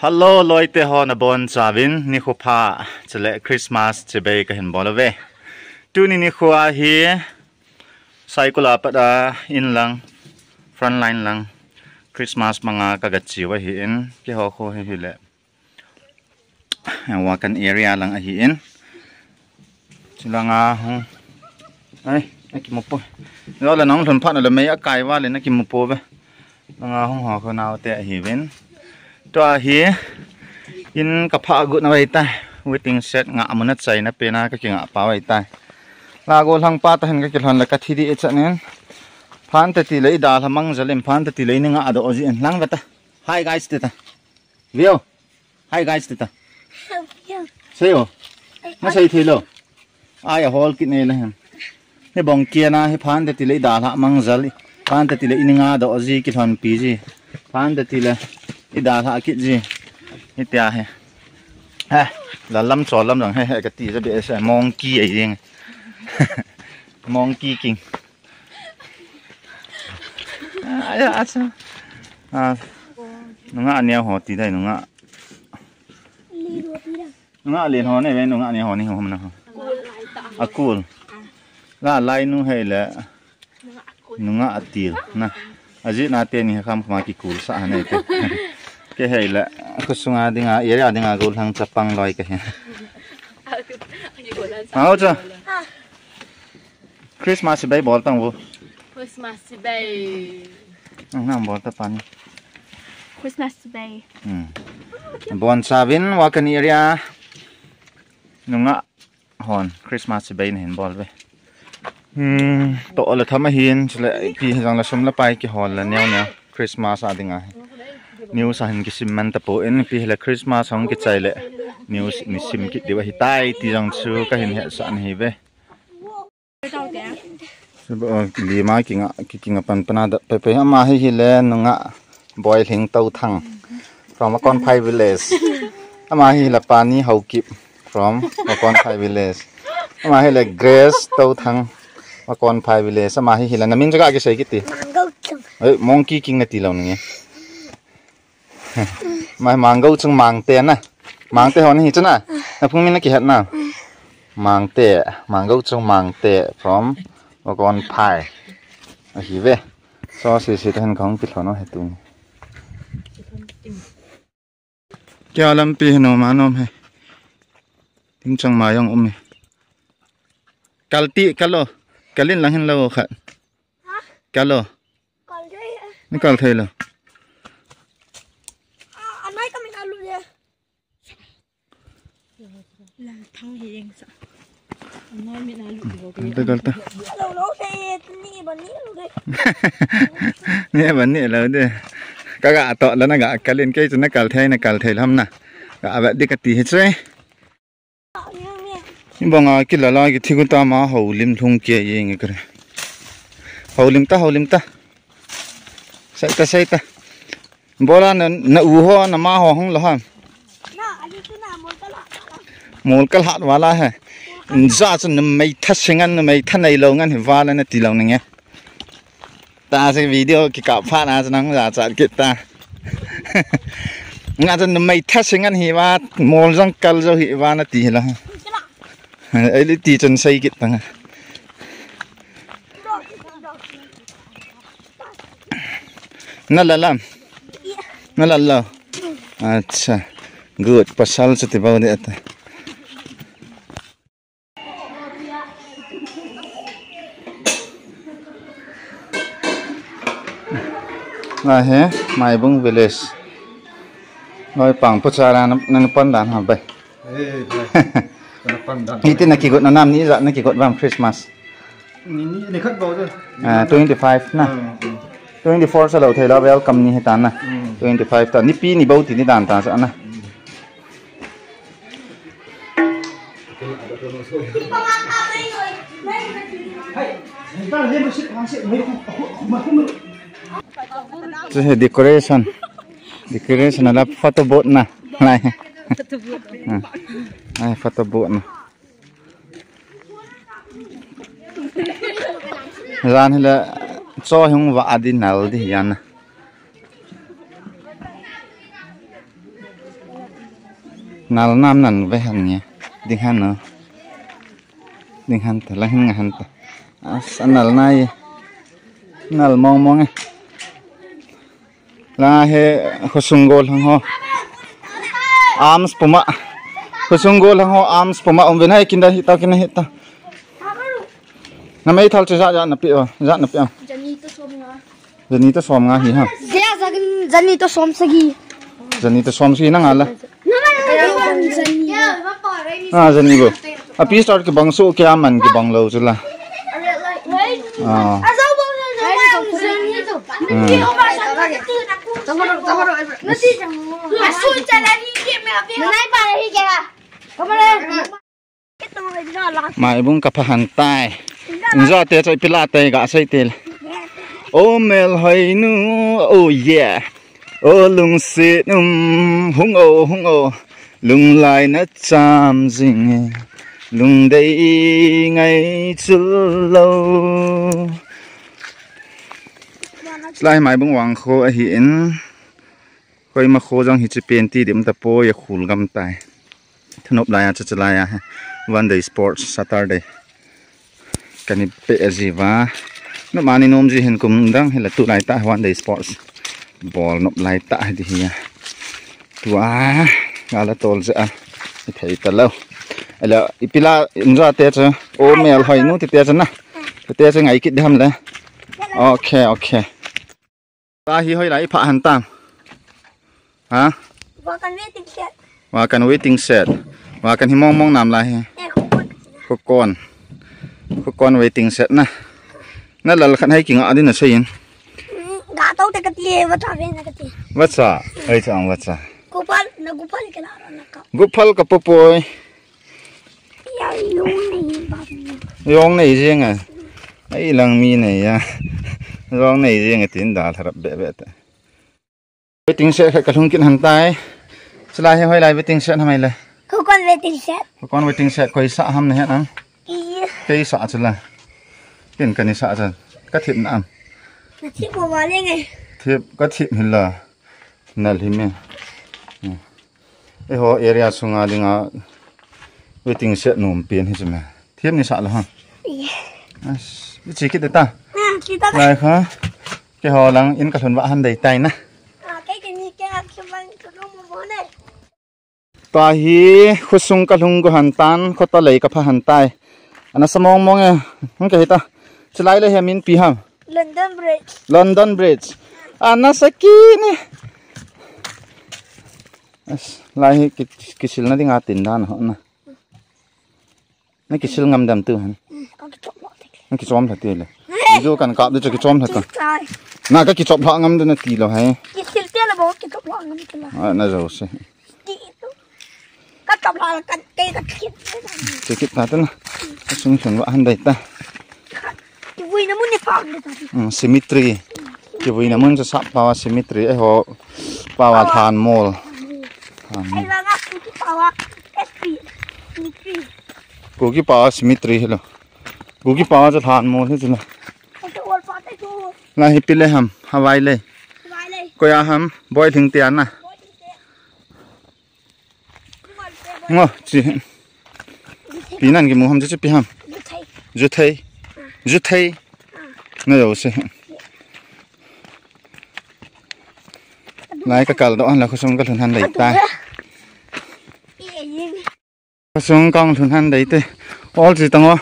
Hello, Leute, na bon Savin, ni ko pa chale Christmas chebe ka hin bolove. Tu ni ko hi cycle pa da in lang front line lang Christmas mga kagatchiwa hi in ki ho ko hi le. Wakan area lang hi in. Sila nga ay kimupo. Wala nang thon phat na le mai akai wa le na kimupo be. Nga hong ho ko naw te hi win. Toa hi in kapha gut na wai ta waiting set nga amunat sai na pena ka kinga pa wai ta lago lang pa ta hen ka kilhon la ka thidi e chanen phan ta ti lei da lamang zalim phan ta ti lei nga ado oji en lang bata. Hi guys teta view hi guys teta sayo na sai thilo aya hol kit ne la hen he bong kia na he phan ta ti lei da lamang zali phan ta ti lei nga ado oji kilhon pi ji phan ta ti le ida tha kit ji itia he ha la lam cho lam lang he ka ti za be sa monkey ai ding monkey king aya asa nunga ania ho ti dai nunga len ho ne ve nunga ania ho ni ho na ho akul la lai nu he la nunga atil na aji na te ni kham khama ki kul sa ne te ke hela ko sunga dinga area dinga gol hang chapang loi ka he mau cha Christmas bay bol tang wo Christmas bay nang bol ta pan Christmas bay bon savin wakan area nunga hon Christmas bay hin bol be to la thama hin chle pi jang la sum la pai ki hol la nyaw Christmas adinga news han ki simman ta po en pi la Christmas hong ki chaile news ni sim ki dewa hitai ti jang chu ka hin he san hi be lima ki nga pan pana da pe pe ma hi le nga boy hing tau thang from Makon Phai village ama hi la pani hau kip from Makon Phai village ama hi le grace tau thang Makon Phai village ama hi la namin jaga ki sei ki ti monkey king na ti law nge mai mango chung mangte na mangte hon hi chana na phung min na ki hat na mangte mango chung mangte from Makon Phai a hi ve so si than khong ki thono he tu kya lam pi no manom he ting chang ma yong he kalti kalo kalin lang hin lo khat kalo ni kal thai lo anai ka min alu ye la thang hi eng sa anai min alu ta galta lo se ni bani lu de ne bani lo de ka ga to la na ga kalin ke chna kal thai lam na ga ba de ka ti he che ni bonga ki la la ki thigu ta ma ho lim thung ke yeng kre ho lim ta sai ta bola na u ho na ma ho hong lo ha na ali tu na mol kal hat wala hai za chen mai tha singan mai tha nei lo ngan wala na ti lo nge ta se video ki ka pha na nang za cha ki ta nga chen mai tha singan hi wa mol jang kal jo hi wa na ti la ai li ti chen sai ki ta na la la acha good pasal sa tibaw ni ata na he mai bung village noi pang pachara nan pan dan ha bai hiti na ki got na nam ni za na ki got bam Christmas ni khat bo de 25 na 24 sa lo thai la welcome ni hetan na 25 ta ni pi ni bo ti ni dan ta sa na ce decoration ala photo boat na lai photo boat na ran hila cho hung wa adin nal di yan nal nam nan ve han nhé đinh han nữa đinh han thật là hình han san nal này nal mong mong là he khosungol hang ho arms puma khosungol hang ho arms puma om venai kinda hita na mấy thal cha ja na pi am jani to som nga hi ha Jani to som sagi. jani to som si na nga la jani bo a pi start ke bangsu kya man ke banglo chula mai bung kapahan tai inja te chai pila te ga sai tel o mel hai nu oh yeah o lung sit hung o lung lai na cham jing lung dei ngai chul lo lai mai bung wang kho a hi in koi ma kho jang hi chi pen ti dim ta po ya khul gam tai thanop lai a cha lai a one day sports Saturday kani pe aziwa no mani nom ji hen kum dang hela tu lai ta one day sports ball nop lai ta di hi tua ngala tol ja thei ta lo ala ipila inja te cha o mel hoi nu ti te cha na te cha ngai kit dham le okay ta hi hoi lai pha han tang ha Wa kan waiting set wa kan hi mong nam lai he kon waiting set na lal khan hai kinga adin na sein ga tau te kati wa ta ve na kati wacha ai chang wacha gopal ke la na ka gupal ka popoi ya yong nei jeng a ai lang mi nei ya yong nei jeng tin da tharap be ta waiting set ka thung kin han tai chla he hoi lai waiting set hamai la kon waiting set koi sa ham ne ha cái sạ chứ là tiền cái này sạ chứ cắt thịt nạm thịt bò bò lên này thịt cắt thịt hình là nở thì mẹ cái hồ area sung à đi ngà waiting set nôm biển hết rồi mà thịt này sạ là ha cái chỉ cái đấy ta này hả cái hồ lăng in cả thuần vã han đầy tay nè cái này cái bánh nó món này ta hi khusung ka lung ko han tan khota lei ka pha han tai ana samong mong e hong ka hita chlai le hemin pi ham London Bridge ana saki ni lai hi kisil na dinga tin dan ho na kisil ngam dam tu han na ki chom thate le jo kan kap de ki chom thata na ka ki chop ha ngam de na ti lo hai kisil te la bo ki chop ha ngam ti la na zo se ka chop la ka ke ka kit ta ta na sung sung wa han dai ta ki vui na mun ni phang de ta symmetry ki vui na mun sa pawa symmetry e ho pawa than mol ai la na ki pawa sp ki pawa symmetry hello ki pawa sa than mol he chula na hi pile ham hawai le ko ya ham boy thing tian na ngo chi pinan ki mu ham chi pi ham ju thei na yo se lai ka kal do an la khosong ka thun han dai tai khosong kang thun han dai te all chi tango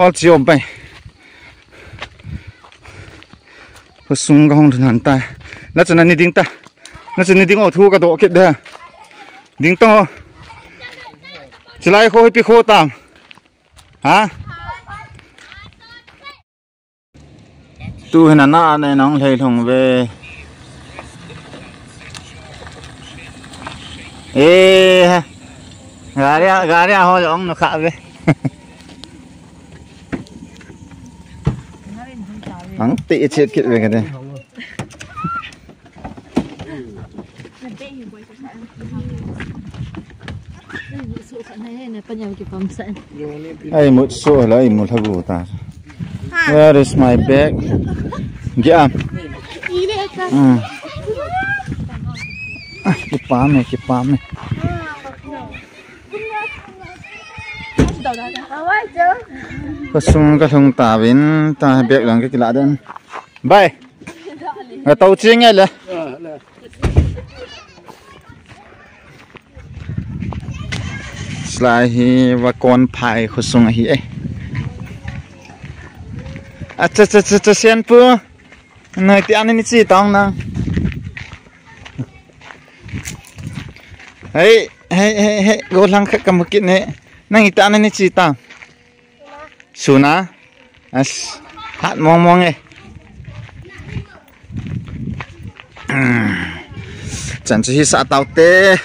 all chi om bai khosong kang thun han tai na chana ni ding ta na chani ding o thu ka do ke da ding to chilai kho pi kho tam ha tu hena na ne nong thei thong ve garia ho jong no kha ve ang ti chet kit ve ka de ai một số là ai một thằng ta where is my bag yeah cái pam này có sung cái thùng tà bên ta biết rằng cái lạ đơn bay ở tàu chiên nghe là lại hi và con phải có sung hi ấy à cha xem pua nơi thì anh ấy chỉ tao nè hey go lang ka kamukit ne nang ita na ni chita suna as hat mong eh chan chi sa tao te